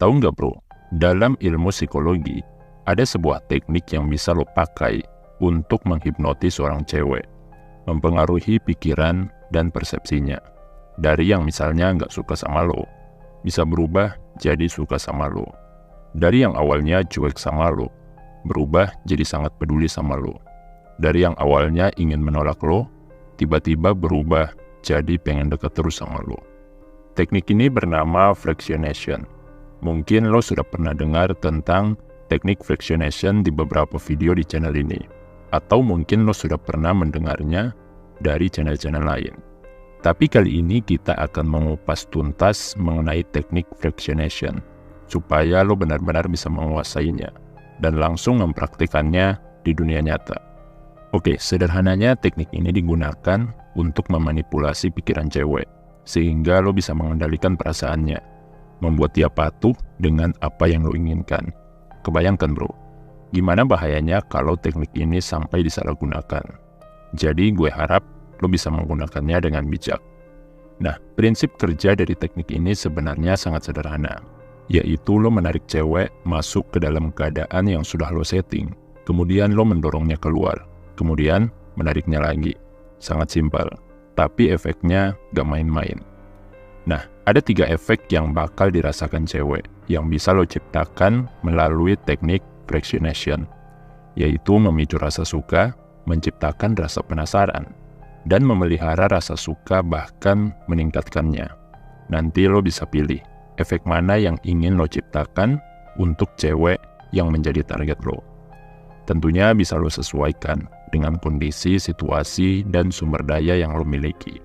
Tahu nggak bro, dalam ilmu psikologi, ada sebuah teknik yang bisa lo pakai untuk menghipnotis seorang cewek, mempengaruhi pikiran dan persepsinya. Dari yang misalnya nggak suka sama lo, bisa berubah jadi suka sama lo. Dari yang awalnya cuek sama lo, berubah jadi sangat peduli sama lo. Dari yang awalnya ingin menolak lo, tiba-tiba berubah jadi pengen deket terus sama lo. Teknik ini bernama fractionation. Mungkin lo sudah pernah dengar tentang teknik fractionation di beberapa video di channel ini. Atau mungkin lo sudah pernah mendengarnya dari channel-channel lain. Tapi kali ini kita akan mengupas tuntas mengenai teknik fractionation, supaya lo benar-benar bisa menguasainya, dan langsung mempraktikannya di dunia nyata. Oke, sederhananya teknik ini digunakan untuk memanipulasi pikiran cewek, sehingga lo bisa mengendalikan perasaannya, membuat dia patuh dengan apa yang lo inginkan. Kebayangkan bro, gimana bahayanya kalau teknik ini sampai disalahgunakan. Jadi gue harap lo bisa menggunakannya dengan bijak. Nah, prinsip kerja dari teknik ini sebenarnya sangat sederhana, yaitu lo menarik cewek masuk ke dalam keadaan yang sudah lo setting, kemudian lo mendorongnya keluar, kemudian menariknya lagi. Sangat simpel, tapi efeknya gak main-main. Nah, ada 3 efek yang bakal dirasakan cewek yang bisa lo ciptakan melalui teknik fractionation, yaitu memicu rasa suka, menciptakan rasa penasaran, dan memelihara rasa suka bahkan meningkatkannya. Nanti lo bisa pilih efek mana yang ingin lo ciptakan untuk cewek yang menjadi target lo. Tentunya bisa lo sesuaikan dengan kondisi, situasi, dan sumber daya yang lo miliki.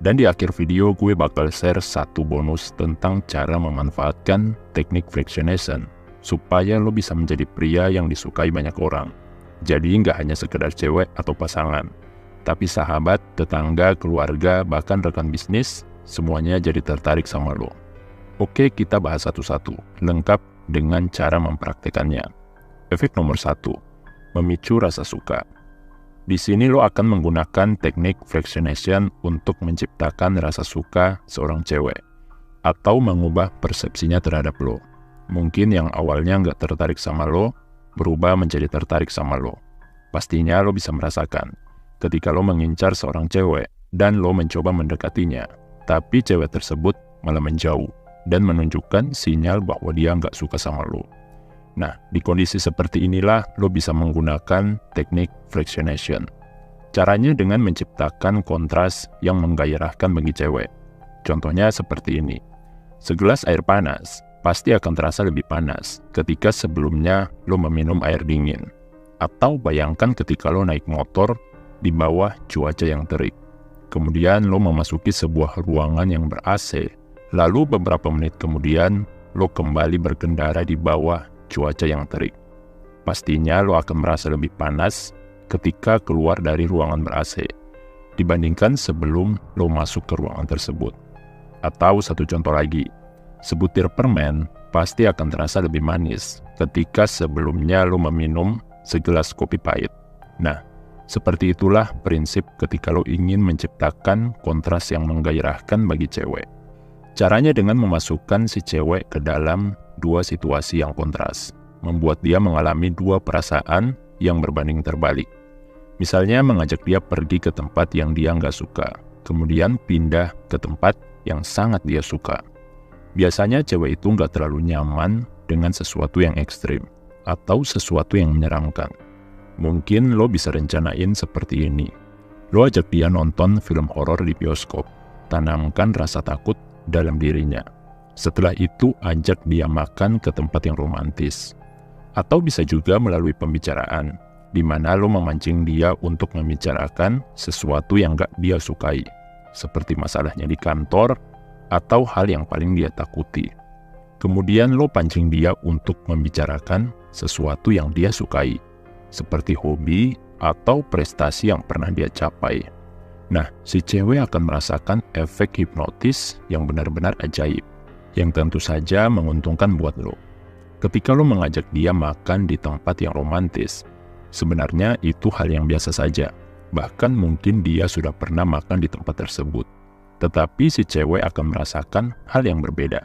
Dan di akhir video gue bakal share 1 bonus tentang cara memanfaatkan teknik fractionation supaya lo bisa menjadi pria yang disukai banyak orang. Jadi nggak hanya sekedar cewek atau pasangan, tapi sahabat, tetangga, keluarga, bahkan rekan bisnis, semuanya jadi tertarik sama lo. Oke, kita bahas satu-satu, lengkap dengan cara mempraktekannya. Efek nomor 1, memicu rasa suka. Di sini lo akan menggunakan teknik fractionation untuk menciptakan rasa suka seorang cewek, atau mengubah persepsinya terhadap lo. Mungkin yang awalnya nggak tertarik sama lo, berubah menjadi tertarik sama lo. Pastinya lo bisa merasakan, ketika lo mengincar seorang cewek, dan lo mencoba mendekatinya, tapi cewek tersebut malah menjauh, dan menunjukkan sinyal bahwa dia nggak suka sama lo. Nah, di kondisi seperti inilah lo bisa menggunakan teknik fractionation. Caranya dengan menciptakan kontras yang menggairahkan bagi cewek. Contohnya seperti ini. Segelas air panas pasti akan terasa lebih panas ketika sebelumnya lo meminum air dingin. Atau bayangkan ketika lo naik motor di bawah cuaca yang terik. Kemudian lo memasuki sebuah ruangan yang ber-AC. Lalu beberapa menit kemudian lo kembali berkendara di bawah cuaca yang terik. Pastinya lo akan merasa lebih panas ketika keluar dari ruangan ber-AC dibandingkan sebelum lo masuk ke ruangan tersebut. Atau satu contoh lagi, sebutir permen pasti akan terasa lebih manis ketika sebelumnya lo meminum segelas kopi pahit. Nah, seperti itulah prinsip ketika lo ingin menciptakan kontras yang menggairahkan bagi cewek. Caranya dengan memasukkan si cewek ke dalam 2 situasi yang kontras, membuat dia mengalami 2 perasaan yang berbanding terbalik. Misalnya mengajak dia pergi ke tempat yang dia nggak suka, kemudian pindah ke tempat yang sangat dia suka. Biasanya cewek itu nggak terlalu nyaman dengan sesuatu yang ekstrim, atau sesuatu yang menyeramkan. Mungkin lo bisa rencanain seperti ini. Lo ajak dia nonton film horor di bioskop, tanamkan rasa takut dalam dirinya. Setelah itu ajak dia makan ke tempat yang romantis. Atau bisa juga melalui pembicaraan, di mana lo memancing dia untuk membicarakan sesuatu yang gak dia sukai, seperti masalahnya di kantor, atau hal yang paling dia takuti. Kemudian lo pancing dia untuk membicarakan sesuatu yang dia sukai, seperti hobi atau prestasi yang pernah dia capai. Nah, si cewek akan merasakan efek hipnotis yang benar-benar ajaib, yang tentu saja menguntungkan buat lo. Ketika lo mengajak dia makan di tempat yang romantis, sebenarnya itu hal yang biasa saja. Bahkan mungkin dia sudah pernah makan di tempat tersebut. Tetapi si cewek akan merasakan hal yang berbeda.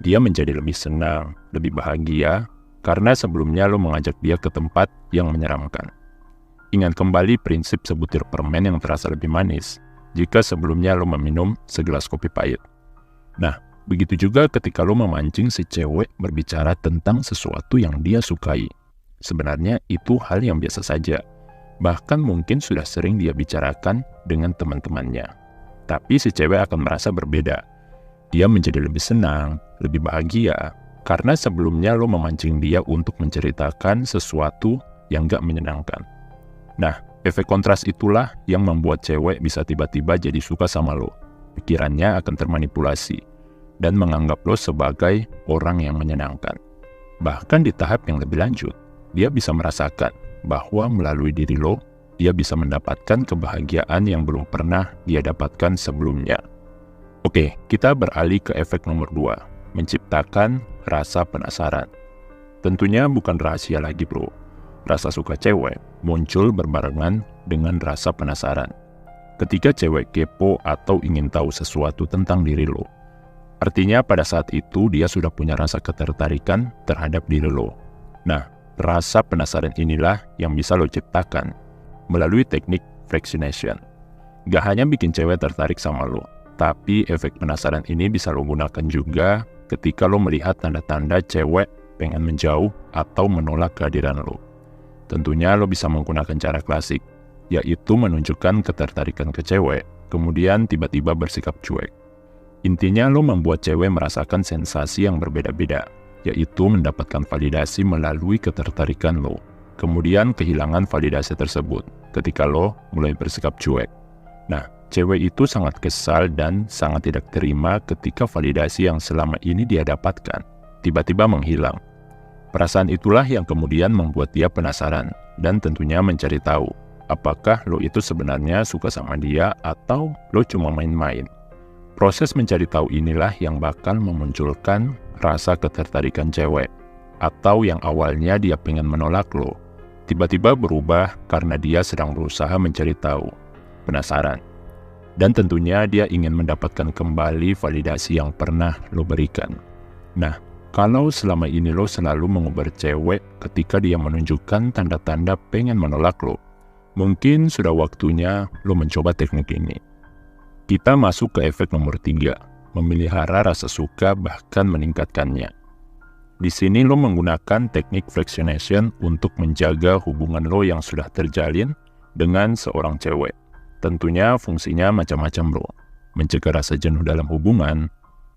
Dia menjadi lebih senang, lebih bahagia, karena sebelumnya lo mengajak dia ke tempat yang menyeramkan. Ingat kembali prinsip sebutir permen yang terasa lebih manis, jika sebelumnya lo meminum segelas kopi pahit. Nah, begitu juga ketika lo memancing si cewek berbicara tentang sesuatu yang dia sukai. Sebenarnya itu hal yang biasa saja. Bahkan mungkin sudah sering dia bicarakan dengan teman-temannya. Tapi si cewek akan merasa berbeda. Dia menjadi lebih senang, lebih bahagia, karena sebelumnya lo memancing dia untuk menceritakan sesuatu yang gak menyenangkan. Nah, efek kontras itulah yang membuat cewek bisa tiba-tiba jadi suka sama lo. Pikirannya akan termanipulasi dan menganggap lo sebagai orang yang menyenangkan. Bahkan di tahap yang lebih lanjut, dia bisa merasakan bahwa melalui diri lo, dia bisa mendapatkan kebahagiaan yang belum pernah dia dapatkan sebelumnya. Oke, kita beralih ke efek nomor 2, menciptakan rasa penasaran. Tentunya bukan rahasia lagi bro, rasa suka cewek muncul berbarengan dengan rasa penasaran. Ketika cewek kepo atau ingin tahu sesuatu tentang diri lo, artinya pada saat itu dia sudah punya rasa ketertarikan terhadap diri lo. Nah, rasa penasaran inilah yang bisa lo ciptakan melalui teknik fractionation. Gak hanya bikin cewek tertarik sama lo, tapi efek penasaran ini bisa lo gunakan juga ketika lo melihat tanda-tanda cewek pengen menjauh atau menolak kehadiran lo. Tentunya lo bisa menggunakan cara klasik, yaitu menunjukkan ketertarikan ke cewek, kemudian tiba-tiba bersikap cuek. Intinya lo membuat cewek merasakan sensasi yang berbeda-beda, yaitu mendapatkan validasi melalui ketertarikan lo, kemudian kehilangan validasi tersebut ketika lo mulai bersikap cuek. Nah, cewek itu sangat kesal dan sangat tidak terima ketika validasi yang selama ini dia dapatkan tiba-tiba menghilang. Perasaan itulah yang kemudian membuat dia penasaran dan tentunya mencari tahu apakah lo itu sebenarnya suka sama dia atau lo cuma main-main. Proses mencari tahu inilah yang bakal memunculkan rasa ketertarikan cewek, atau yang awalnya dia pengen menolak lo, tiba-tiba berubah karena dia sedang berusaha mencari tahu, penasaran. Dan tentunya dia ingin mendapatkan kembali validasi yang pernah lo berikan. Nah, kalau selama ini lo selalu mengubar cewek ketika dia menunjukkan tanda-tanda pengen menolak lo, mungkin sudah waktunya lo mencoba teknik ini. Kita masuk ke efek nomor 3, memelihara rasa suka bahkan meningkatkannya. Di sini lo menggunakan teknik fractionation untuk menjaga hubungan lo yang sudah terjalin dengan seorang cewek. Tentunya fungsinya macam-macam bro, mencegah rasa jenuh dalam hubungan,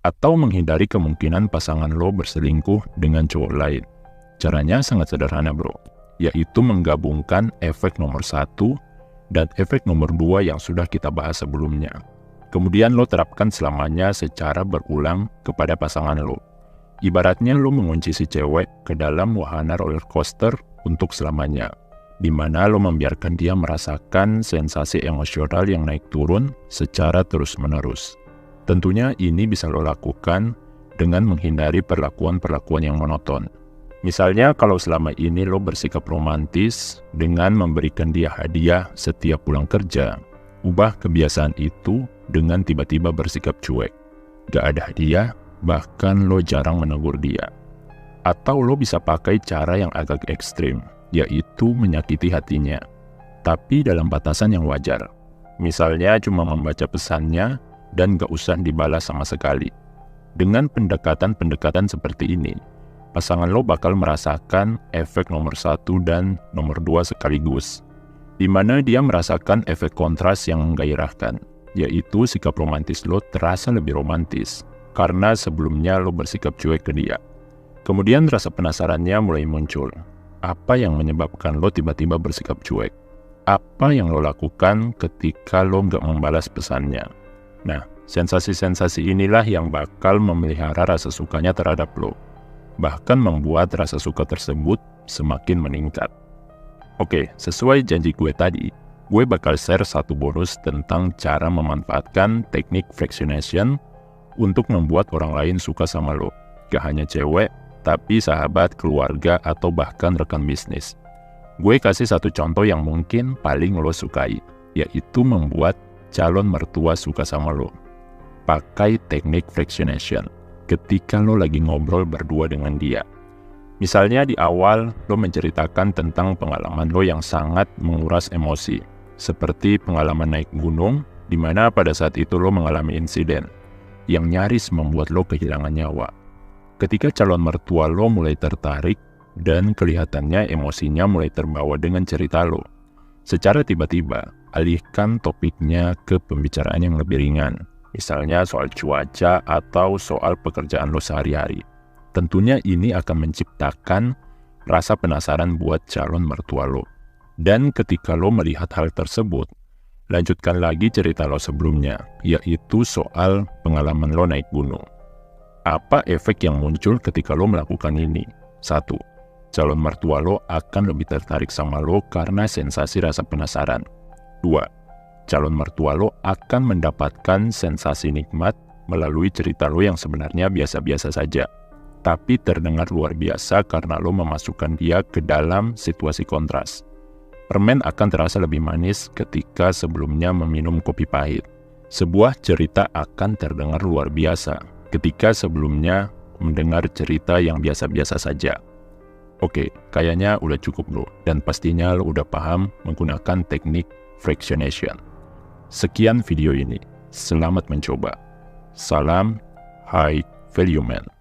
atau menghindari kemungkinan pasangan lo berselingkuh dengan cowok lain. Caranya sangat sederhana bro, yaitu menggabungkan efek nomor 1 dan efek nomor 2 yang sudah kita bahas sebelumnya. Kemudian lo terapkan selamanya secara berulang kepada pasangan lo. Ibaratnya lo mengunci si cewek ke dalam wahana roller coaster untuk selamanya, di mana lo membiarkan dia merasakan sensasi emosional yang naik turun secara terus-menerus. Tentunya ini bisa lo lakukan dengan menghindari perlakuan-perlakuan yang monoton. Misalnya kalau selama ini lo bersikap romantis dengan memberikan dia hadiah setiap pulang kerja, ubah kebiasaan itu dengan tiba-tiba bersikap cuek. Gak ada hadiah, bahkan lo jarang menegur dia. Atau lo bisa pakai cara yang agak ekstrim, yaitu menyakiti hatinya, tapi dalam batasan yang wajar. Misalnya cuma membaca pesannya dan gak usah dibalas sama sekali. Dengan pendekatan-pendekatan seperti ini, pasangan lo bakal merasakan efek nomor 1 dan nomor 2 sekaligus, di mana dia merasakan efek kontras yang menggairahkan, yaitu sikap romantis lo terasa lebih romantis, karena sebelumnya lo bersikap cuek ke dia. Kemudian rasa penasarannya mulai muncul. Apa yang menyebabkan lo tiba-tiba bersikap cuek? Apa yang lo lakukan ketika lo nggak membalas pesannya? Nah, sensasi-sensasi inilah yang bakal memelihara rasa sukanya terhadap lo, bahkan membuat rasa suka tersebut semakin meningkat. Oke, sesuai janji gue tadi, gue bakal share satu bonus tentang cara memanfaatkan teknik fractionation untuk membuat orang lain suka sama lo. Gak hanya cewek, tapi sahabat, keluarga, atau bahkan rekan bisnis. Gue kasih satu contoh yang mungkin paling lo sukai, yaitu membuat calon mertua suka sama lo. Pakai teknik fractionation. ketika lo lagi ngobrol berdua dengan dia. Misalnya di awal, lo menceritakan tentang pengalaman lo yang sangat menguras emosi, seperti pengalaman naik gunung, di mana pada saat itu lo mengalami insiden yang nyaris membuat lo kehilangan nyawa. Ketika calon mertua lo mulai tertarik, dan kelihatannya emosinya mulai terbawa dengan cerita lo, secara tiba-tiba, alihkan topiknya ke pembicaraan yang lebih ringan, misalnya soal cuaca atau soal pekerjaan lo sehari-hari. Tentunya ini akan menciptakan rasa penasaran buat calon mertua lo. Dan ketika lo melihat hal tersebut, lanjutkan lagi cerita lo sebelumnya, yaitu soal pengalaman lo naik gunung. Apa efek yang muncul ketika lo melakukan ini? 1. Calon mertua lo akan lebih tertarik sama lo karena sensasi rasa penasaran. 2. Calon mertua lo akan mendapatkan sensasi nikmat melalui cerita lo yang sebenarnya biasa-biasa saja, tapi terdengar luar biasa karena lo memasukkan dia ke dalam situasi kontras. Permen akan terasa lebih manis ketika sebelumnya meminum kopi pahit. Sebuah cerita akan terdengar luar biasa ketika sebelumnya mendengar cerita yang biasa-biasa saja. Oke, kayaknya udah cukup lo, dan pastinya lo udah paham menggunakan teknik fractionation. Sekian video ini, selamat mencoba. Salam High Value Man.